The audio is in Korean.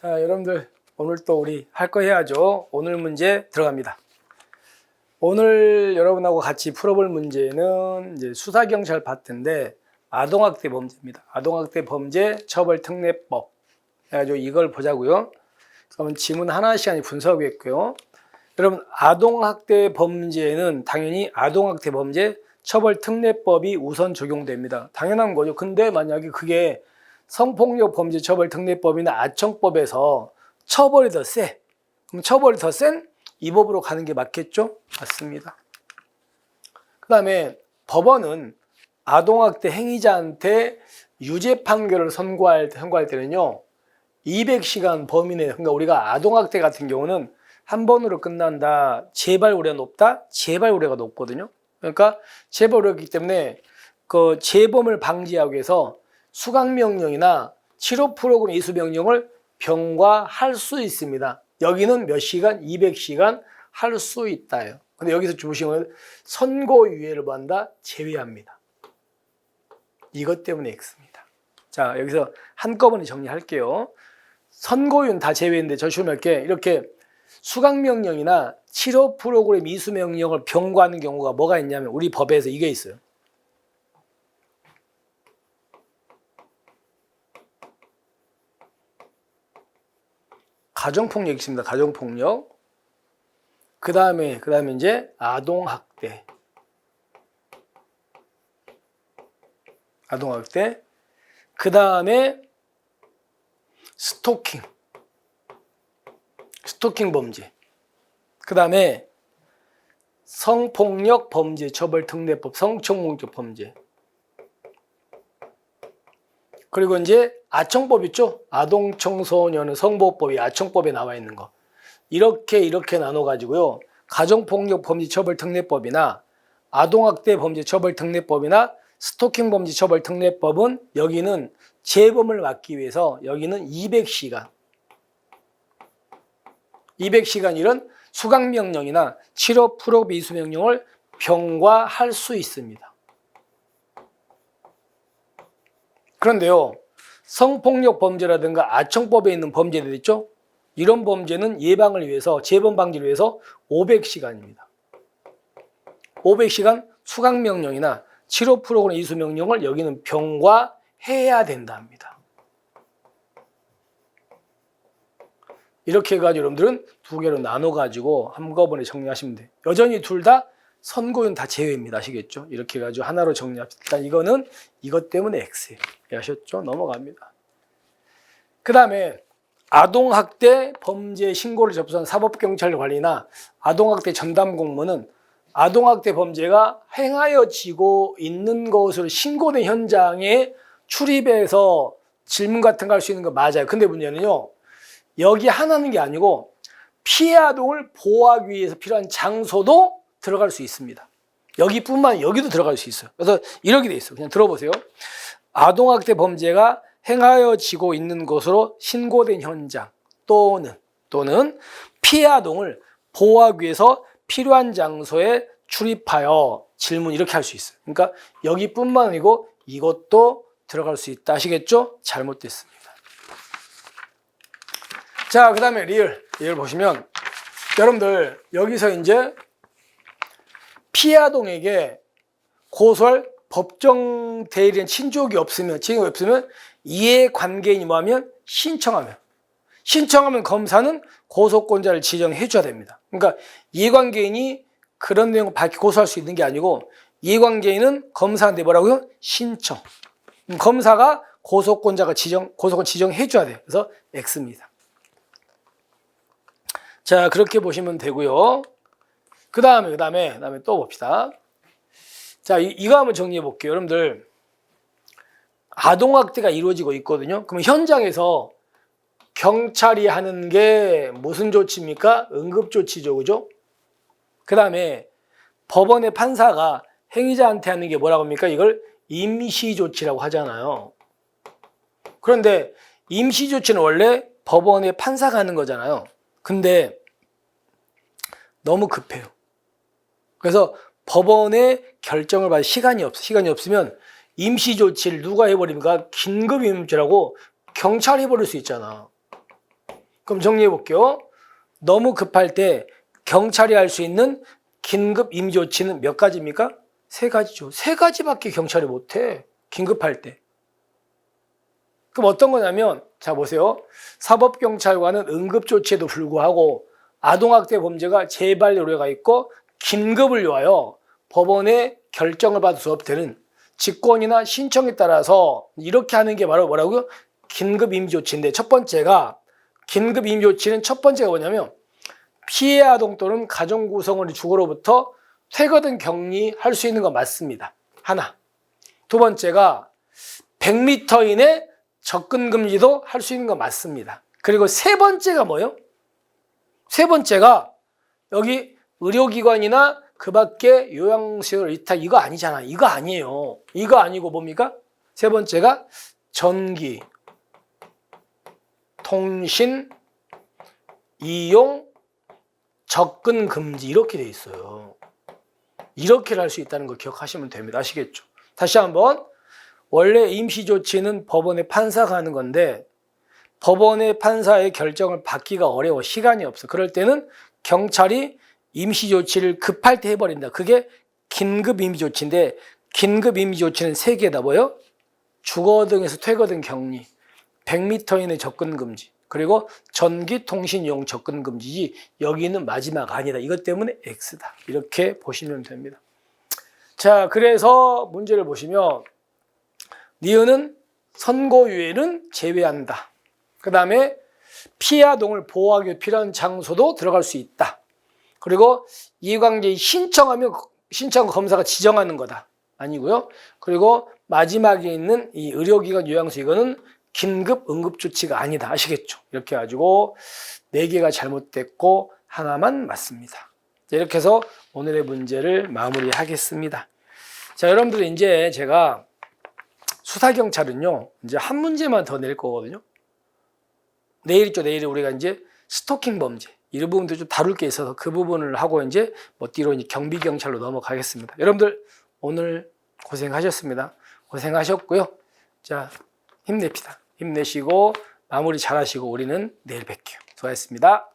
자, 여러분들 오늘 또 우리 할 거 해야죠. 오늘 문제 들어갑니다. 오늘 여러분하고 같이 풀어볼 문제는 이제 수사경찰 파트인데 아동학대 범죄입니다. 아동학대 범죄 처벌특례법 해가지고 이걸 보자고요. 그러면 지문 하나씩 분석하겠고요. 여러분, 아동학대 범죄는 당연히 아동학대 범죄 처벌특례법이 우선 적용됩니다. 당연한 거죠. 근데 만약에 그게 성폭력 범죄 처벌특례법이나 아청법에서 처벌이 더 세. 그럼 처벌이 더 센 이 법으로 가는 게 맞겠죠? 맞습니다. 그 다음에 법원은 아동학대 행위자한테 유죄 판결을 선고할 때는요, 200시간 범위 내에, 그러니까 우리가 아동학대 같은 경우는 한 번으로 끝난다, 재발 우려가 높다, 재발 우려가 높거든요. 그러니까 재발 우려이기 때문에 그 재범을 방지하기 위해서 수강명령이나 치료 프로그램 이수 명령을 병과할 수 있습니다. 여기는 몇 시간? 200시간 할 수 있다요. 근데 여기서 보시면 선고유예를 뭐 한다? 제외합니다. 이것 때문에 X입니다. 자, 여기서 한꺼번에 정리할게요. 선고유는 다 제외인데 저시면 이렇게 수강명령이나 치료 프로그램 이수 명령을 병과하는 경우가 뭐가 있냐면 우리 법에서 이게 있어요. 가정폭력 있습니다. 가정폭력. 그 다음에 이제 아동학대. 아동학대. 그 다음에 스토킹. 스토킹 범죄. 그 다음에 성폭력 범죄 처벌특례법, 성폭력 범죄. 그리고 이제 아청법 있죠? 아동청소년 성보호법이 아청법에 나와 있는 거. 이렇게 나눠가지고요. 가정폭력 범죄 처벌특례법이나 아동학대 범죄 처벌특례법이나 스토킹 범죄 처벌특례법은 여기는 재범을 막기 위해서 여기는 200시간. 200시간 이런 수강명령이나 치료 프로그램 이수 명령을 병과할 수 있습니다. 그런데요, 성폭력 범죄라든가 아청법에 있는 범죄들 있죠? 이런 범죄는 예방을 위해서, 재범 방지를 위해서 500시간입니다. 500시간 수강명령이나 치료 프로그램 이수 명령을 여기는 병과해야 된답니다. 이렇게 해가지고 여러분들은 두 개로 나눠가지고 한꺼번에 정리하시면 돼요. 여전히 둘 다 선고유는 다 제외입니다. 아시겠죠? 이렇게 해가지고 하나로 정리합시다. 일단 이거는 이것 때문에 X예요. 아셨죠? 넘어갑니다. 그 다음에 아동학대 범죄 신고를 접수한 사법경찰관리나 아동학대 전담 공무원은 아동학대 범죄가 행하여지고 있는 것으로 신고된 현장에 출입해서 질문 같은 거 할 수 있는 거 맞아요. 근데 문제는요, 여기 하나는 게 아니고 피해 아동을 보호하기 위해서 필요한 장소도 들어갈 수 있습니다. 여기도 들어갈 수 있어요. 그래서 이렇게 돼 있어요. 그냥 들어보세요. 아동학대 범죄가 행하여지고 있는 것으로 신고된 현장 또는 피해 아동을 보호하기 위해서 필요한 장소에 출입하여 질문 이렇게 할 수 있어요. 그러니까 여기뿐만 아니고 이것도 들어갈 수 있다. 아시겠죠? 잘못됐습니다. 자, 그 다음에 리을 보시면 여러분들 여기서 이제 피해 아동에게 고소할 법정 대리인 친족이 없으면 이해관계인이 뭐하면 신청하면 검사는 고소권자를 지정해 줘야 됩니다. 그러니까 이해관계인이 그런 내용을 밝히 고소할 수 있는 게 아니고 이해관계인은 검사한테 뭐라고요? 신청. 검사가 고소권 지정해 줘야 돼요. 그래서 X입니다. 자, 그렇게 보시면 되고요. 그 다음에 또 봅시다. 자, 이거 한번 정리해 볼게요. 여러분들, 아동학대가 이루어지고 있거든요. 그럼 현장에서 경찰이 하는 게 무슨 조치입니까? 응급조치죠. 그죠? 그 다음에 법원의 판사가 행위자한테 하는 게 뭐라고 합니까? 이걸 임시조치라고 하잖아요. 그런데 임시조치는 원래 법원의 판사가 하는 거잖아요. 근데 너무 급해요. 그래서 법원의 결정을 받을 시간이 없으면 임시조치를 누가 해버립니까? 긴급임조치라고 경찰이 해버릴 수 있잖아. 그럼 정리해 볼게요. 너무 급할 때 경찰이 할 수 있는 긴급 임시 조치는 몇 가지입니까? 3가지죠. 3가지밖에 경찰이 못해. 긴급할 때. 그럼 어떤 거냐면, 자 보세요. 사법경찰관은 응급조치에도 불구하고 아동학대 범죄가 재발 우려가 있고 긴급을 요하여 법원의 결정을 받을 수 없다는 직권이나 신청에 따라서 이렇게 하는 게 바로 뭐라고요? 긴급 임시 조치인데, 첫 번째가 긴급 임시 조치는 첫 번째가 뭐냐면 피해 아동 또는 가정 구성원의 주거로부터 퇴거든 격리할 수 있는 거 맞습니다. 하나. 두 번째가 100m 이내 접근 금지도 할 수 있는 거 맞습니다. 그리고 세 번째가 뭐예요? 세 번째가 여기 의료기관이나 그 밖에 요양시설 위탁 이거 아니잖아. 이거 아니에요. 이거 아니고 뭡니까? 세 번째가 전기, 통신, 이용, 접근 금지 이렇게 돼 있어요. 이렇게 할 수 있다는 거 기억하시면 됩니다. 아시겠죠? 다시 한번, 원래 임시조치는 법원의 판사가 하는 건데 법원의 판사의 결정을 받기가 어려워. 시간이 없어. 그럴 때는 경찰이 임시조치를 급할 때 해버린다. 그게 긴급 임시조치인데, 긴급 임시조치는 3개다. 뭐예요? 주거 등에서 퇴거 등 격리, 100m 이내 접근 금지, 그리고 전기 통신 이용 접근 금지지, 여기는 마지막 아니다. 이것 때문에 X다. 이렇게 보시면 됩니다. 자, 그래서 문제를 보시면 니은은 선고유예는 제외한다. 그 다음에 피해 아동을 보호하기 필요한 장소도 들어갈 수 있다. 그리고 이해관계에 신청하면 신청 검사가 지정하는 거다. 아니고요. 그리고 마지막에 있는 이 의료기관 요양소 이거는 긴급 응급조치가 아니다. 아시겠죠? 이렇게 해가지고 4개가 잘못됐고 하나만 맞습니다. 이렇게 해서 오늘의 문제를 마무리하겠습니다. 자, 여러분들 이제 제가 수사경찰은요, 이제 한 문제만 더 낼 거거든요. 내일 있죠. 내일에 우리가 이제 스토킹 범죄. 이 부분도 좀 다룰 게 있어서 그 부분을 하고 이제 뒤로 경비경찰로 넘어가겠습니다. 여러분들 오늘 고생하셨습니다. 고생하셨고요. 자, 힘냅시다. 힘내시고 마무리 잘 하시고 우리는 내일 뵐게요. 수고하셨습니다.